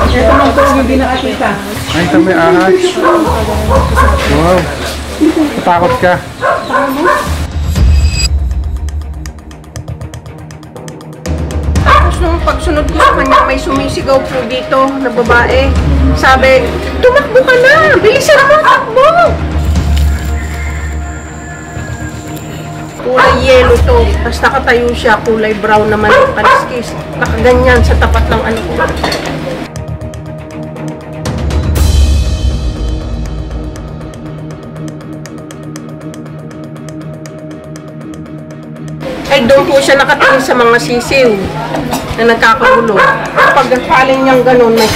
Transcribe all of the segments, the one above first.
Ito ng tawag yung binakatita. Ay, ito may ahas. Wow. Takot ka. Tapos nung pagsunod ko sa kanya, may sumisigaw po dito na babae. Sabi, tumakbo ka na! Bilisan mo, takbo! Kulay yellow to. Tapos nakatayo siya, kulay brown naman yung kaliskis. Nakaganyan sa tapat ng ano ko. Ay, doon po siya nakatingin sa mga sisiw na nagkakagulo. Pag nagpaling niyang ganun, may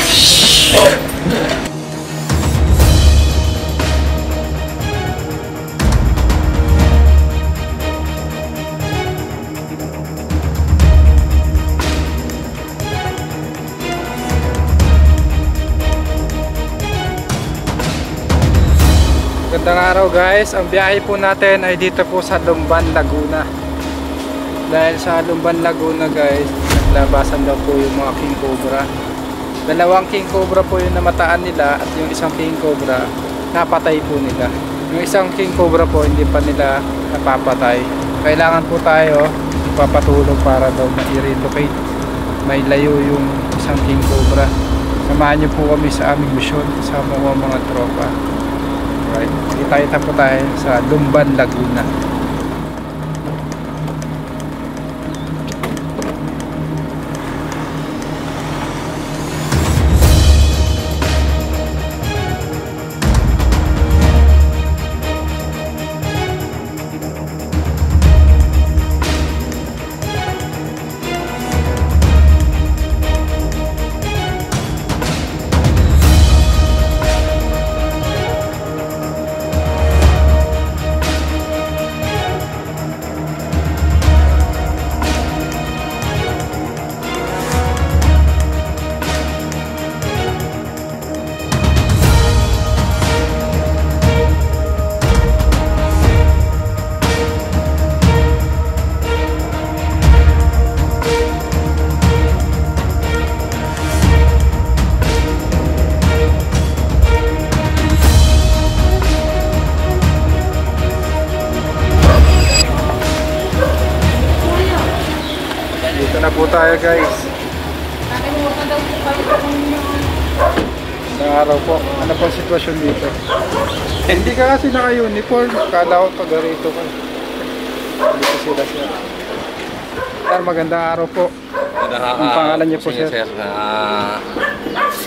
Magandang araw guys, ang biyahe po natin ay dito po sa Lumban, Laguna. Dahil sa Lumban, Laguna guys, naglabasan daw po yung mga king cobra. Dalawang king cobra po yung namataan nila at yung isang king cobra napatay po nila. Yung isang king cobra po hindi pa nila napapatay. Kailangan po tayo papatulong para daw ma-relocate. May layo yung isang king cobra. Samahan niyo po kami sa aming misyon sa mga tropa. Right. Kita-kita po tayo sa Lumban, Laguna. Na po tayo guys. Sa araw po. Ano po ang sitwasyon dito? Hindi ka kasi naka-uniform. Kala ko taga rito ka. Dito sila sir. Sir, magandang araw po. Ang pangalan niyo po sir?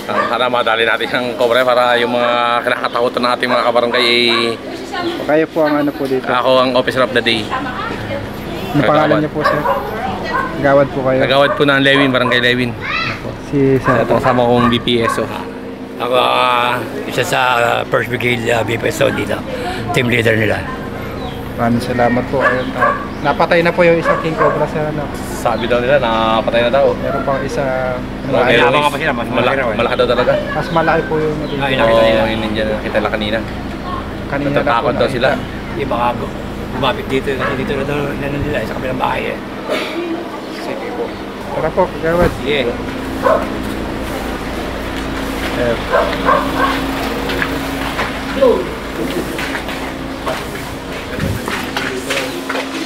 Para madali natin ang cover para yung mga kinakatakutan ng ating mga kabarangay. Kayo po ang ano po dito? Ako ang officer of the day. Ang pangalan niyo po sir? Gawad po kayo? Nagawad po ng Lewin, Barangay Lewin. Si sir po? Kasama kong BPSO. Ako isa sa First Brigade BPSO dito. Team leader nila. Maraming salamat po. Ayun, napatay na po yung isang king cobra sa ano. Sabi daw nila, nakapatay na daw. Meron pang isa. Malaki daw talaga. Mas malaki po yung Oo, yun din nakita lang kanina. Kanina na po Natatakot daw sila. Iba nga bumabit dito. Dito na daw nila sa kabilang bahay eh. Sige po. Tara po, kagawad. Yeah.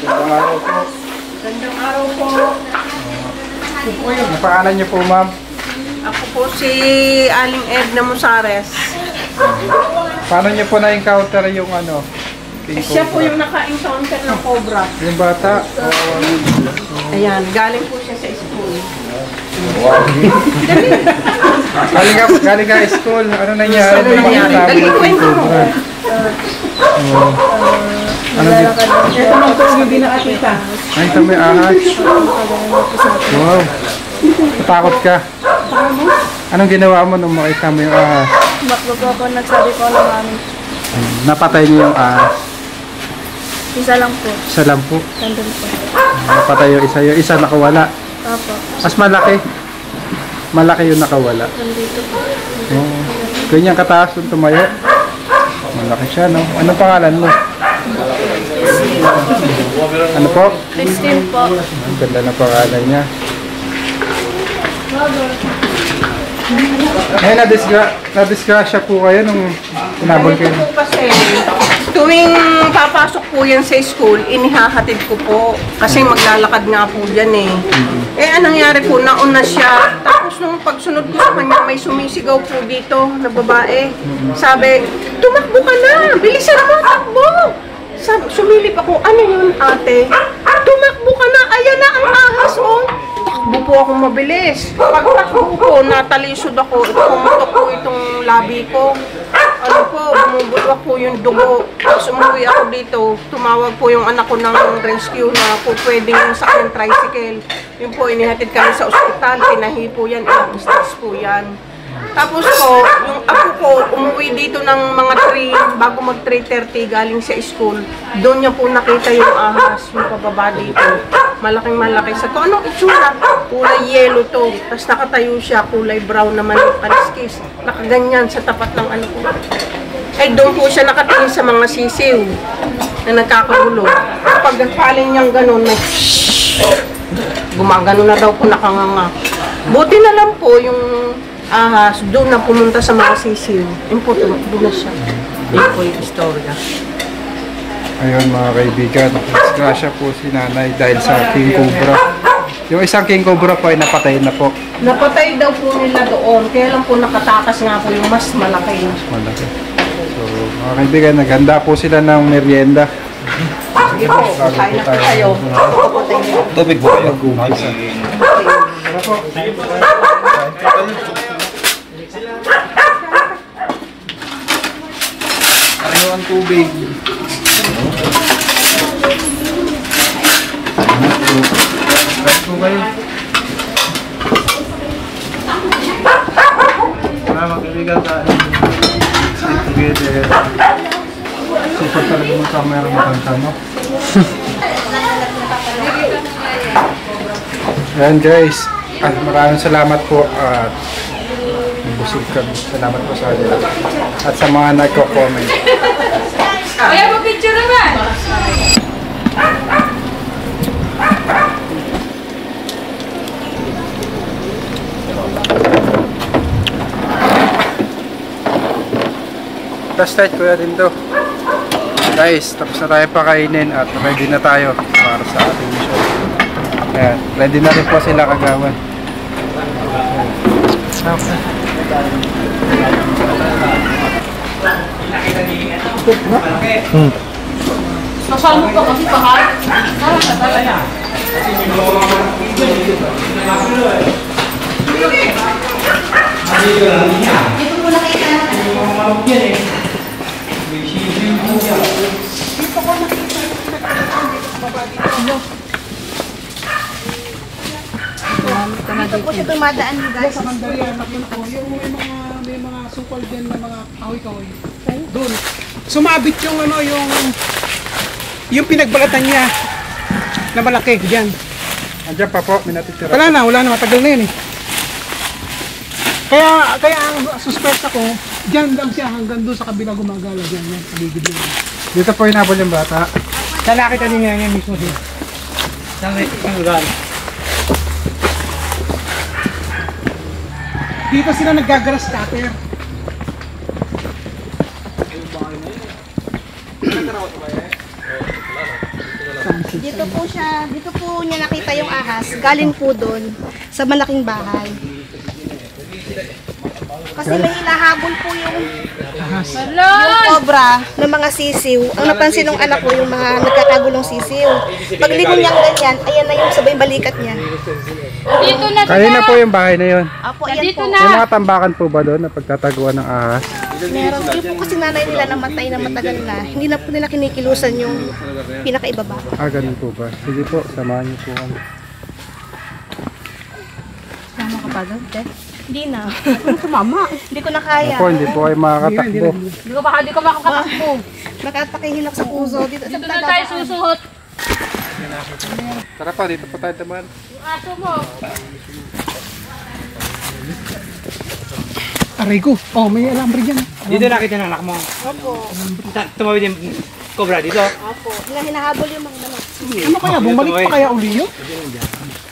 Gandang araw po. Gandang araw po. Ang pangalan niyo po ma'am? Ako po si Aling Edna Musares. Paano niyo po na-encounter yung ano? King Siya po cobra? yung naka-encounter ng cobra. Yung bata? Ayan, galing po siya sa school. Galing ka school. Ano nangyari? Ano nangyari? Dali, kwento mo. Ano dito? Ito ng tawag yung binakatita. Ay, ito may ahas. Wow. Takot ka. Anong ginawa mo nung makita mo yung ahas? Tumakbo po ako, nagsabi ko ng mami. Napatay niyo yung ahas. Isa lang po. Isa lang po. Nandun po. Napatay yung isa. Yung isa nakawala. Opo. Mas malaki. Malaki yung nakawala. Nandito po. Oh. Ganyan kataas yung tumayo. Malaki siya, no? Anong pangalan mo? Ano po? Christine po. Ang ganda na pangalan niya. Ngayon, na-disgrasya po kayo nung inabol kayo. Ganito po kasi, tuwing papasok po yan sa school, inihahatid ko po. Kasi maglalakad nga po dyan eh. Anong nangyari po, nauna siya. Tapos nung pagsunod ko sa kanya, may sumisigaw po dito na babae. Sabi, tumakbo ka na! Bilisan mo, takbo! Sumilip ako, ano yun ate? Tumakbo ka na! Ayan na ang ahas oh! Takbo po ako mabilis. Pagtakbo po, natalisod ako. Pumutok po itong labi ko. Ano po, bumubulwak po yung dugo. Tapos umuwi ako dito. Tumawag po yung anak ko ng rescue na po pwedeng sakyan tricycle. Yun po, inihatid kami sa ospital. Pinahi po yan, ilang stars po yan. Tapos po, yung apo ko, umuwi dito ng mga 3, bago mag 3:30 galing sa school. Doon niya po nakita yung ahas, yung pababa dito. Malaking malaki. Sa ko, anong itsura? Kulay yellow to. Tapos nakatayo siya, kulay brown naman yung kaliskis. Nakaganyan sa tapat ng ano ko. Ay doon po siya nakatingin sa mga sisiw na nagkakagulo. Pag nagpaling niyang ganun, may gumagano na daw po nakanganga. Buti na lang po yung ahas, doon na pumunta sa mga sisiw. Doon na siya. Yun po yung istorya. Ayun mga kaibigan, disgrasya po si nanay dahil sa King Cobra. Yung isang King Cobra po ay napatay na po. Napatay daw po nila doon. Kaya lang po nakatakas nga po yung mas malaki. Malaki. So mga kaibigan, naghanda po sila ng merienda. Sige po, kain na po kayo. Tubig po kayo. Ano ang tubig? Kain po kayo. Mga kaibigan, sit together. Super talaga mo sa mayroong makanta, no? Ayan guys, at maraming salamat po at busog kami. Salamat po sa kanila. At sa mga nagko-comment. Kaya mag-picture naman! Last night kuya din to. Guys, tapos na tayo pakainin at ready na tayo para sa ating mission. Ayan, ready na rin po sila kagawan. Nasal mo pa kasi pahal. Dito po siya dumadaan guys. Sa Mandaluyong po, yung may mga supal din na mga kahoy-kahoy. Doon. Sumabit yung ano, yung pinagbalatan niya na malaki diyan. Andiyan pa po, minatitira. Wala na, matagal na yun eh. Kaya ang suspect ako, diyan lang siya hanggang doon sa kabila gumagala diyan, yan, paligid yun. Dito po inabol yung bata. Sa nakita niya yan mismo din. Dito sila naggagrass cutter. Dito po niya nakita yung ahas. Galing po doon sa malaking bahay. Kasi may hinahabol po yung cobra ng mga sisiw. Ang napansin ng anak ko yung mga nagkakagulong sisiw. Paglingon niyang ganyan, ayan na yung sabay balikat niya. Dito na Kaya na po yung bahay na yun. Apo, ayan po. May mga tambakan po ba doon na pagtataguan ng ahas? Meron. Yung po kasi nanay nila namatay na matagal na. Hindi na po nila kinikilusan yung pinakaibaba. Ganun po ba? Sige po, samahan niyo po kami. Tama ka pa doon, Te? Hindi na. Mama, hindi ko na kaya. Ako, hindi po kayo makakatakbo. Hindi ko makakatakbo. Nakatakihinak sa puso. Dito Dito na tayo susuhot. Tara pa, dito po tayo taman. Yung aso mo. Aray ko. Oh, may alambre dyan. Dito nakita ng anak mo? Opo. Tumawid yung cobra dito? Opo. Hinahabol yung mga manok. Ano kaya? Bumalik pa kaya uli yun?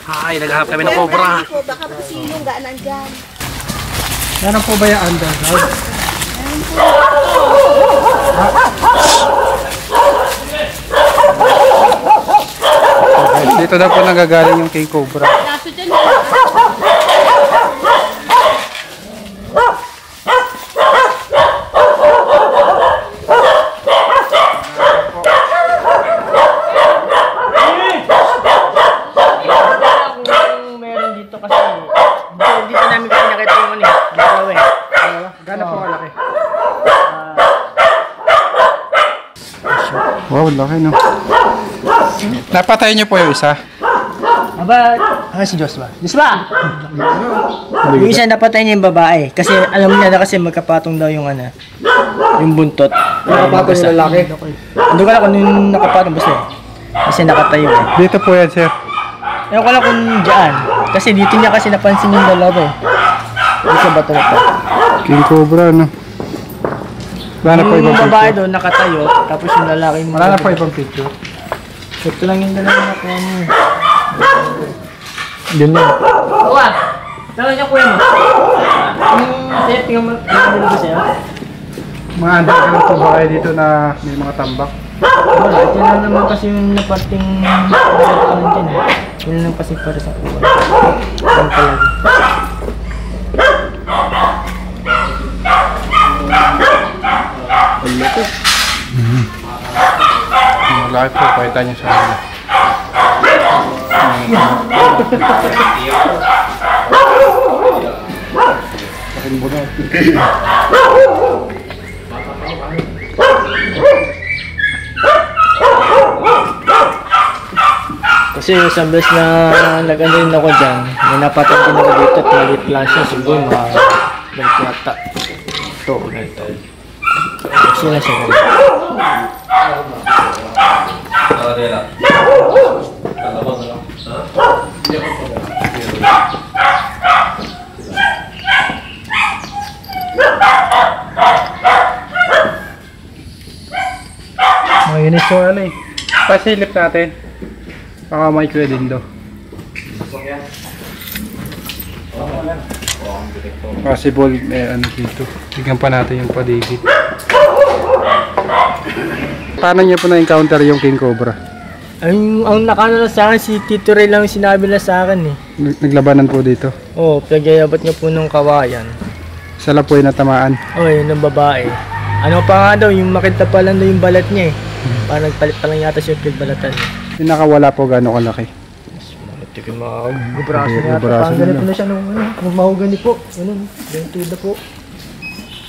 Ay, naghahanap kami ng cobra. Baka po silong gaan nandyan. Meron po ba yung underground? Dito na po nagagaling yung king cobra. Kaso dyan. Meron dito kasi. Dito namin kasi nakita yung ano eh. Dalawa eh. Gano'n po kalaki? Wow, laki no. Napatay niyo po yung isa. Aba, si Diyos ba? Diyos ba? Yung isa napatay niya yung babae. Kasi alam niya na kasi magkapatong daw yung ano. Yung buntot. Nakapatay yung lalaki? Hindi ko alam kung yung nakapatong basta eh. Kasi nakatayo eh. Dito po yan, sir. Ewan ko lang kung dyan. Kasi dito niya kasi napansin yung dalawa eh. Dito sa bato na to. King cobra, no? Wala na po ibang Yung babae picture. doon nakatayo. Tapos yung lalaki yung Wala na po ibang picture. ito lang yung dalawa na kuha mo. Yun lang. Kuha! Tawag niya kuha mo. Sa'yo, tingnan mo. Tingnan mo sa'yo. Mga underground po ba kayo dito na may mga tambak? Wala, ito lang naman kasi yung naparting ano dyan eh. Yun lang kasi para sa kuha. Yan talaga. Malaki po, pakita niyo sa akin. Kasi yung isang beses na nag-ano rin ako dyan, may napatang din ako dito at maliit lang siya, siguro mga ganito yata. Ito, ganito. Kasi na siya ganito. Mga inis ko ano eh. Pasilip natin. Baka may kwedindo. Possible ano dito. Tignan pa natin yung paligid. Paano niyo po na-encounter yung king cobra? Ang nakano na sa akin, si Tito Ray lang yung sinabi na sa akin eh. Naglabanan po dito. Oo, pagyayabat niya po ng kawayan. Sala po yung natamaan. Oo, yun ng babae. Ano pa nga daw, yung makita pa lang daw yung balat niya eh. Parang nagpalit pa lang yata siya yung balatan niya. Yung nakawala po gano'ng kalaki. Tigil mga gubraso na yata. Gubraso Parang ganito na. na siya nung ano, kung mahugani po. Ganun, ganito na po.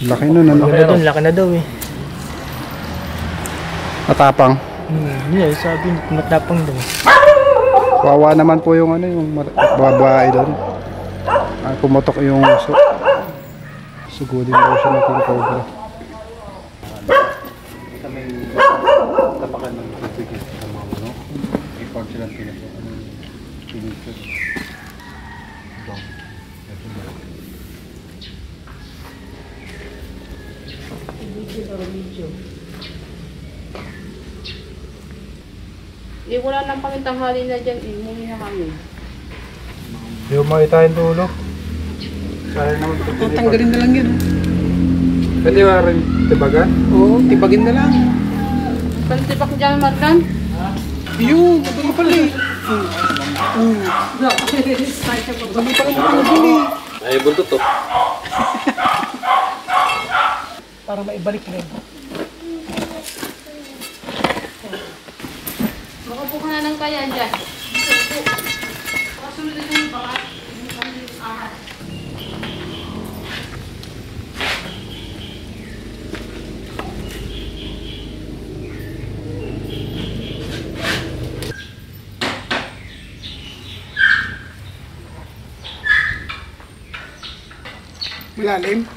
Laki nun, ano? Laki na doon, laki na daw eh. Matapang. Yun, sabi, matapang daw. Wawa naman po yung ano, yung babae doon. Pumutok yung sugudin po siya ng king cobra. Tapakan ng tubig sa mga ano. Ipag silang pinipit. Wala lang kami tanghali na dyan. Umuwi na kami. Yung makita yung dulo. Sayang naman ito. Tatanggalin na lang yan. Pwede ba rin tibagan? Oo, tibagin na lang. Pantibak dyan, Margan. Yun, madali pala eh. Madali pala matanggal eh. Ay, buntot to. Para maibalik rin. Makapo ka na lang kaya dyan. Kasunod yung baka. Ahas. Malalim.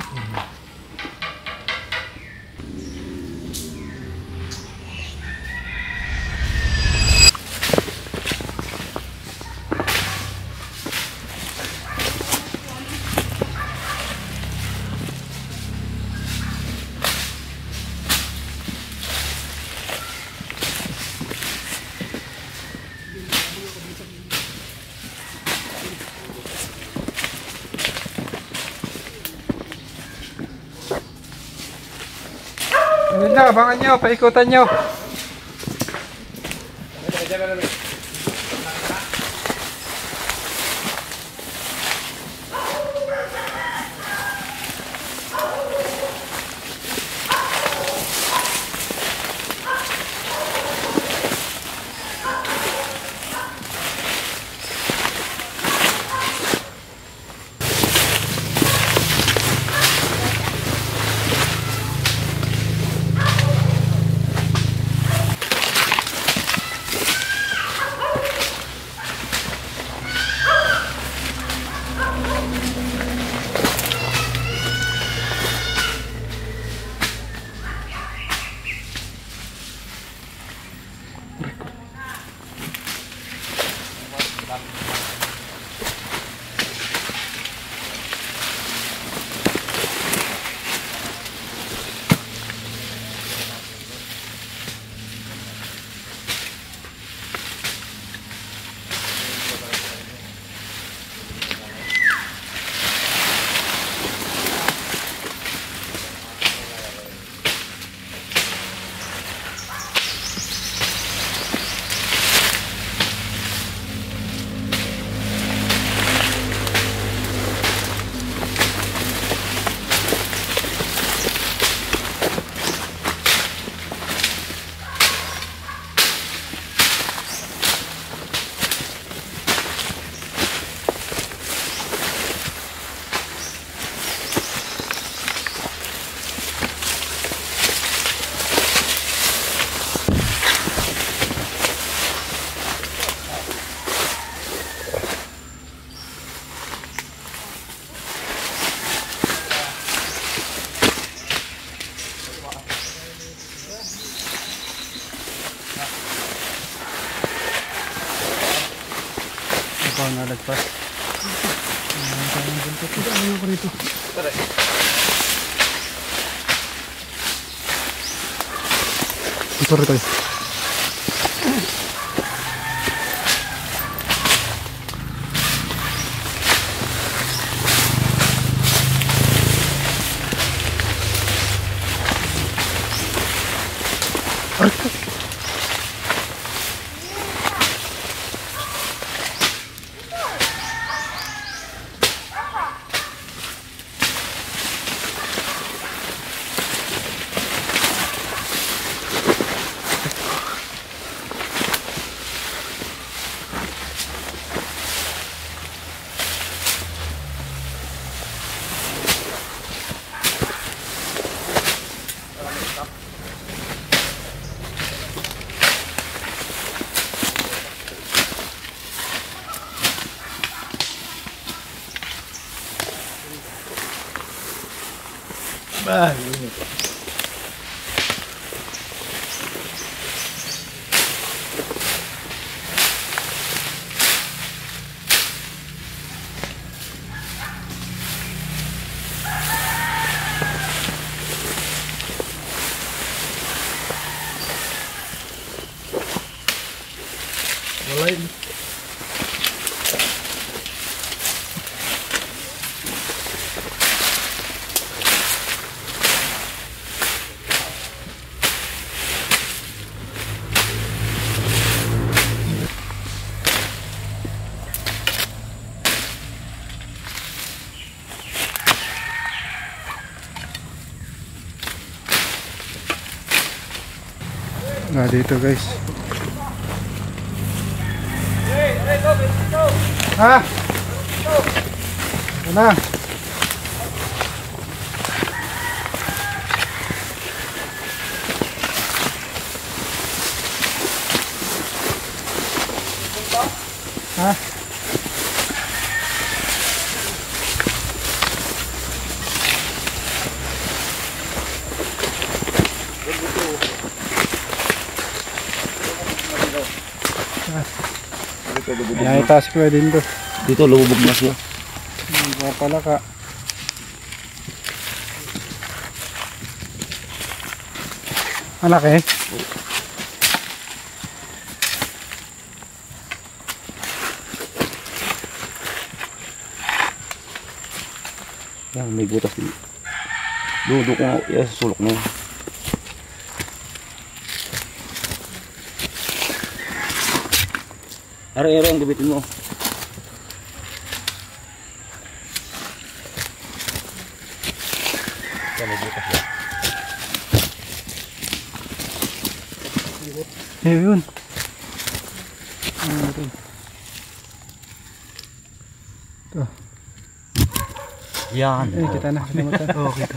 Yun na, abangan nyo, paikutan nyo. Ito, nalagpas. Ano ko rito? Ito rito. Dito guys. Ha? Ano? Ha? Yan, itaas ko din to. Dito lumubog na siya. Mga palaka. Malaki? Yan, may butas dito. Doon ko nga, sulok na yun. Ero-ero ang gabitin mo. Ayun. Ito. Yan. Kita na. Oo, kita.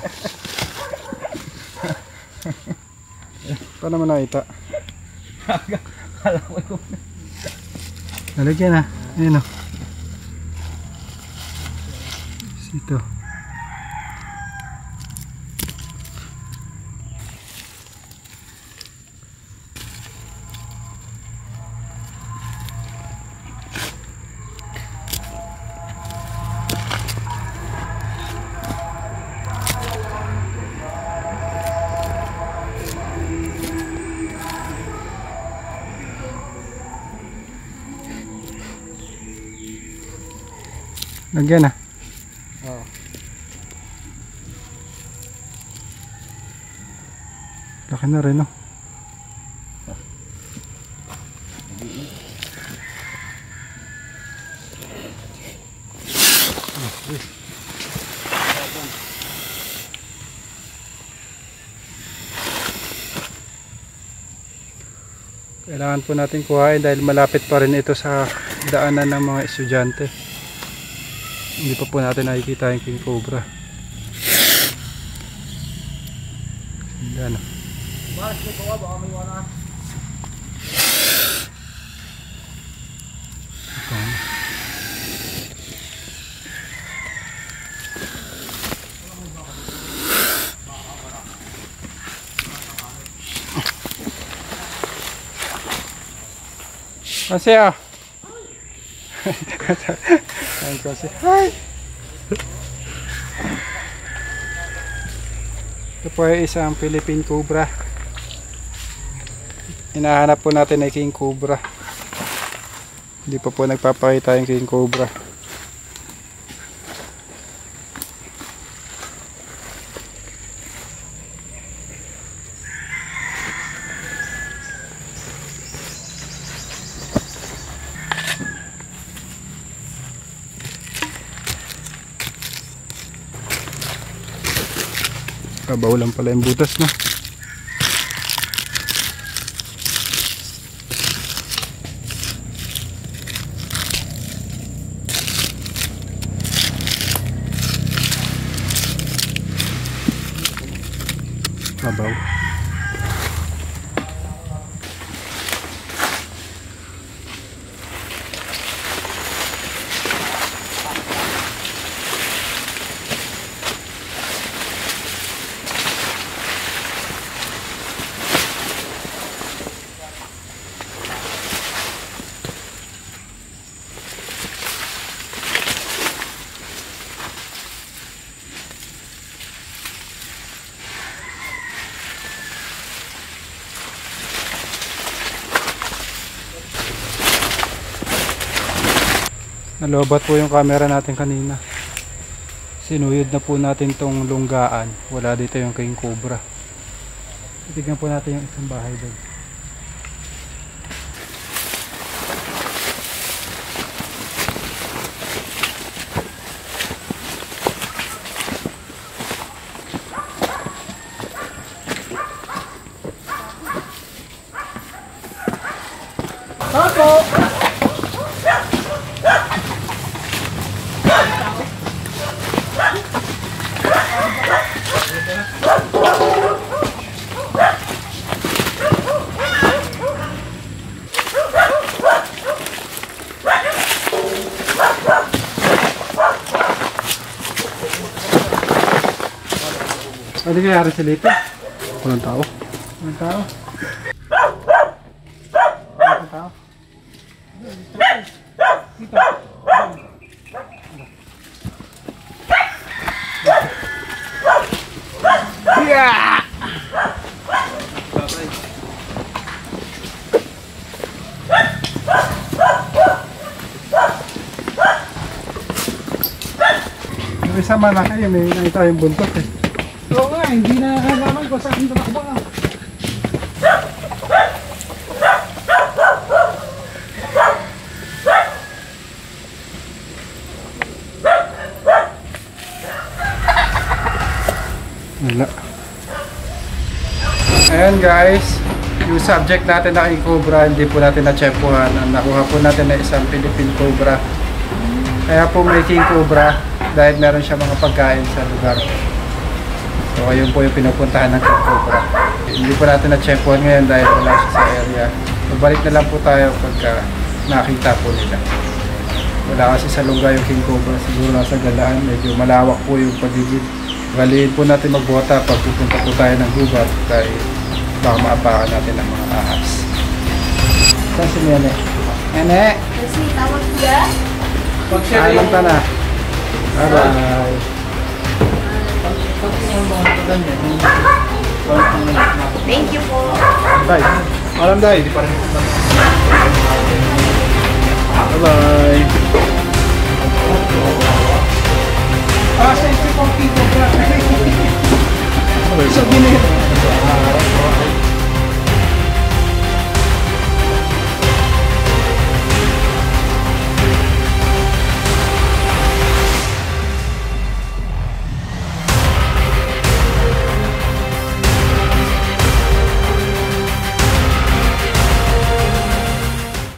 Ito naman nakita. Nalagyan na. Ayun o. Ito. Lagyan na. Oo. Laki na rin, no? Kailangan po natin kuhain dahil malapit pa rin ito sa daanan ng mga estudyante. Hindi pa po natin nakikita yung king cobra. Yan. Kasi ah. Kasi. Hi. Ito po ay isang Philippine cobra. Hinahanap po natin ay king cobra. Hindi pa po nagpapakita yung king cobra. Kabaw lang pala yung butas na. Kabaw. Nalobat po yung camera natin kanina. Sinuyod na po natin tong lunggaan. Wala dito yung king cobra. Tignan po natin yung isang bahay doon. Ano nangyayari sa lito? Walang tao. Walang tao. Walang tao. Dito. Yeah! Yung isa malaki, may nakita yung buntot eh. Oo nga, hindi na nakalaman ko saan tumakbo ah. Wala. Ayan guys, yung subject natin na king cobra, hindi po natin na-chepuhan. Ang nakuha po natin na isang Philippine cobra. Kaya po may king cobra dahil meron siya mga pagkain sa lugar. So ayun po yung pinupuntahan ng king cobra. Hindi po natin na-chepuhan ngayon dahil wala siya sa area. Babalik na lang po tayo pagka nakita po nila. Wala kasi sa lugar yung king cobra, siguro nasa galaan. Medyo malawak po yung paligid. Galiin po natin magbota pag pupunta po tayo ng gubat dahil baka maapakan natin ng mga ahas. Saan si Nene? Nene! Kasi tawag siya. Alam ka na. Bye-bye. Thank you po. Bye. Alam dahil, di pa rin.